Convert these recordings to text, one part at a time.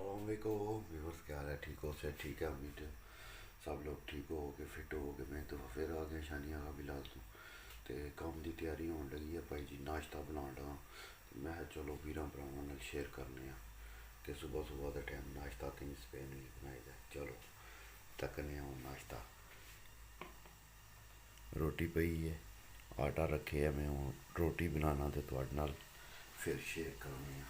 सलामकुम व्यूअर्स, क्या हाल है? ठीक हो? से ठीक है, उम्मीद है सब लोग ठीक हो के फिट हो के। मैं तो फिर आ गया शानिया का बिलाल तो काम की तैयारी होने लगी है भाई जी। नाश्ता बनाने लगा मैं चलो वीर भरावान शेयर करने कि सुबह सुबह का टाइम नाश्ता किन पे नहीं बनाई दा। चलो तकने हूँ नाश्ता। रोटी पई है, आटा रखे है, मैं हूँ रोटी बनाना तो थोड़े नाल फिर शेयर करने।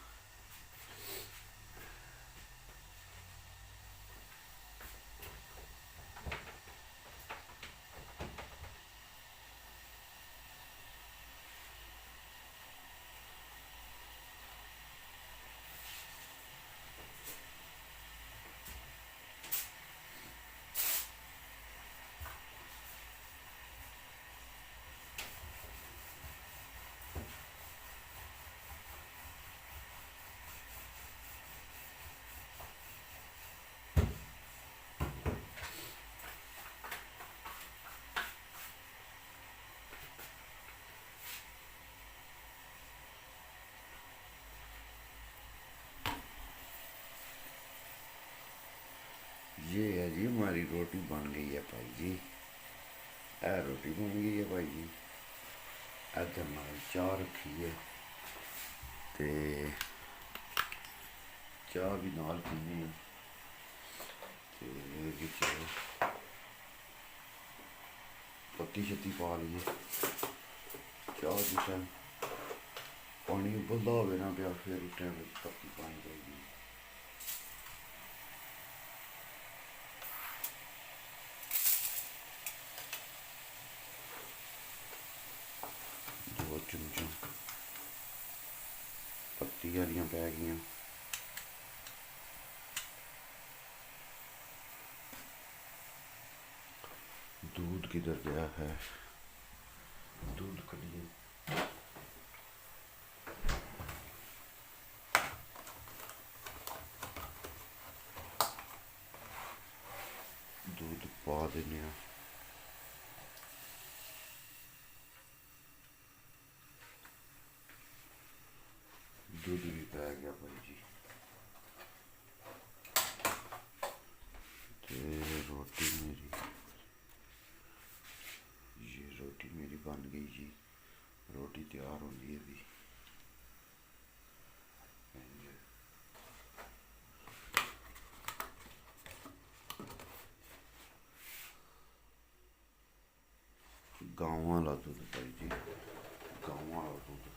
ये है जी, हमारी रोटी बन गई है भाई जी। रोटी बन गई है भाई जी। इधर नाल चाह रखी है ते चाह भी नाल पीने पत्ती शत्ती पा लीए। चाह जिस पानी उबलता हो ना पिया फिर उस टाइम पत्ती पानी चाहिए। दो चमचा पत्ती आलियां पै गई। दूध किधर गया है? दूध कढ़िए। दूध पा देने। दूध भी पै गया भाई जी। रोटी मेरी, ये रोटी मेरी बन गई जी। रोटी तैयार हो गई अभी। गाँव वाला दूध भाई जी, गाँव वाला दूध।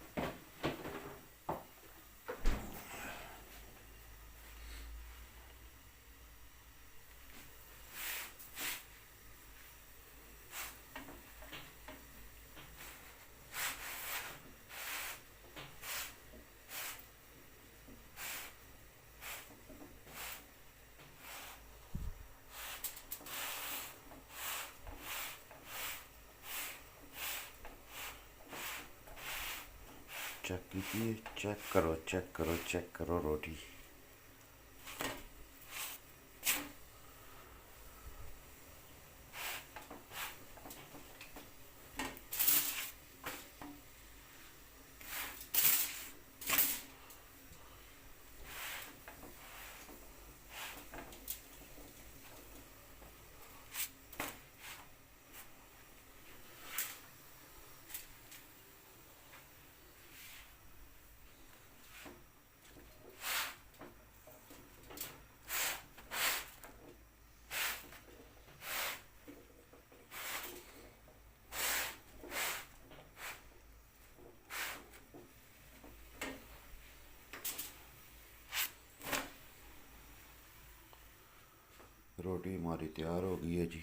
चेक कीजिए, चेक करो, चेक करो, चेक करो रोटी। रोटी हमारी तैयार हो गई है जी।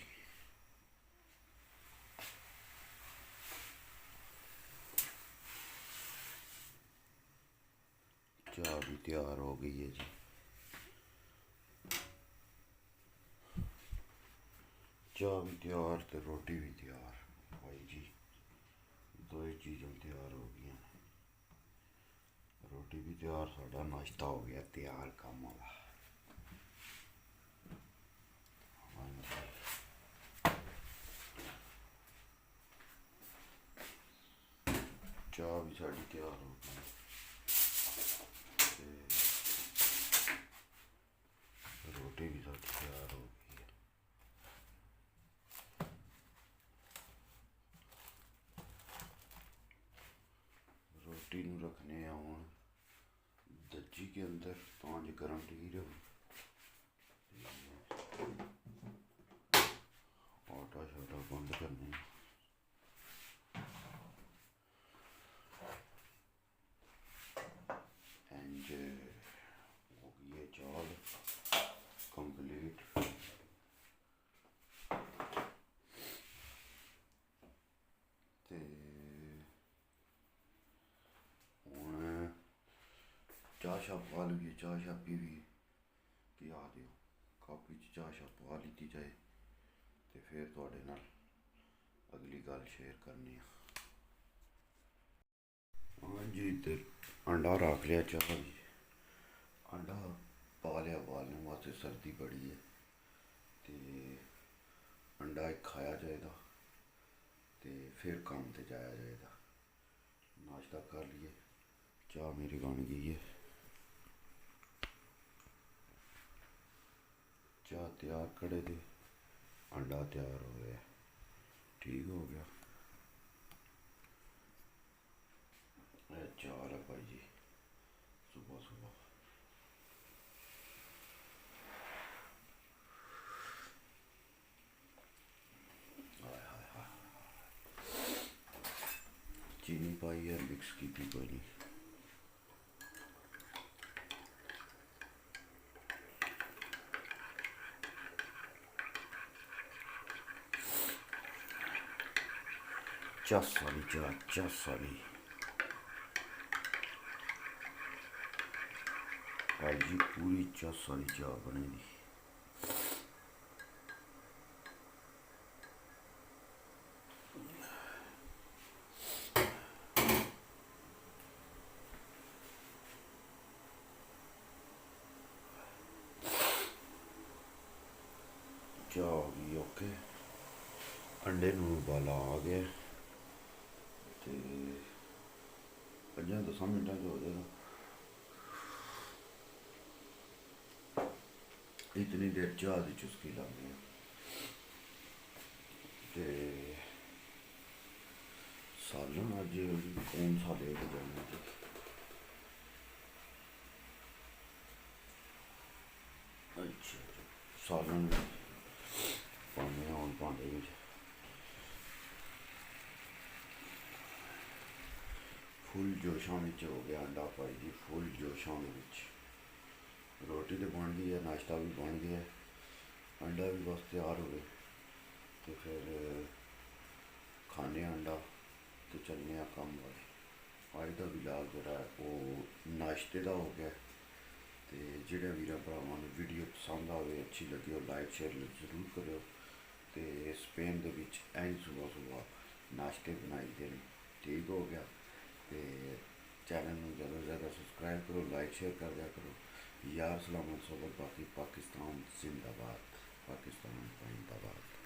चाय भी तैयार हो गई है जी। चाय भी तैयार तो रोटी भी तैयार भाई जी। दो ही चीज़ें तैयार हो गई। रोटी भी तैयार, साढ़ा नाश्ता हो गया तैयार काम वाला। चाह भी साड़ी तैयार हो गई। के अंदर पाँच गर्म ठीक रहे। आटा शाटा बंद करने एंड हो गई है चाल कंप्लीट। चाह शाह पा लीए, चाह शाह पीवी कि आखदे हो कापी च चाह शाह पा लीती जाए तो फिर तुहाडे नाल अगली गल शेयर करनी। हाँ जी, इधर अंडा रख लिया चाह जी, अंडा पा लिया उबालने वास्ते, सर्दी बड़ी है तो अंडा एक खाया जाएगा तो फिर काम ते जाया जाएगा। नाश्ता कर लिए, चाह मेरी बन गई है, चाह तैयार कड़े थे, अंडा तैयार हो गया, ठीक हो गया। चाल है भाई जी सुबह सुबह। चीनी पाई है, मिक्स की थी कोई नहीं। चस वाली चाह, चस वाली भाई जी, पूरी चस वाली चाह बनेगी। चाह हो गई ओके, अंडे नूं उबाला आ गया तो 5-10 मिनटा हो जाएगा। इतनी देर चाह की चुस्की लाने तो सालन अज कौन सा लेट जाने च अच्छा सालन पाने हूँ भांडे में। फुल जोशा में हो गया अंडा भाई जी, फुल जोशा में। रोटी तो बन गई है, नाश्ता भी बन गया है, अंडा भी बस तैयार हो गया तो फिर खाने अंडा तो चलने कम वाले। अज का विलाग जोड़ा है वो नाश्ते का हो गया। तो जोड़े वीर भरावां नूं वीडियो पसंद आए, अच्छी लगे हो, लाइक शेयर जरूर करो। तो स्पेन के इंज सुबह सुबह नाश्ते बनाई दे, ठीक हो गया। तो चैनल में ज़्यादा से ज़्यादा सबसक्राइब करो, लाइक शेयर कर दिया करो। यार सलामत सोबत बाकी पाकिस्तान जिंदाबाद, पाकिस्तान जिंदाबाद।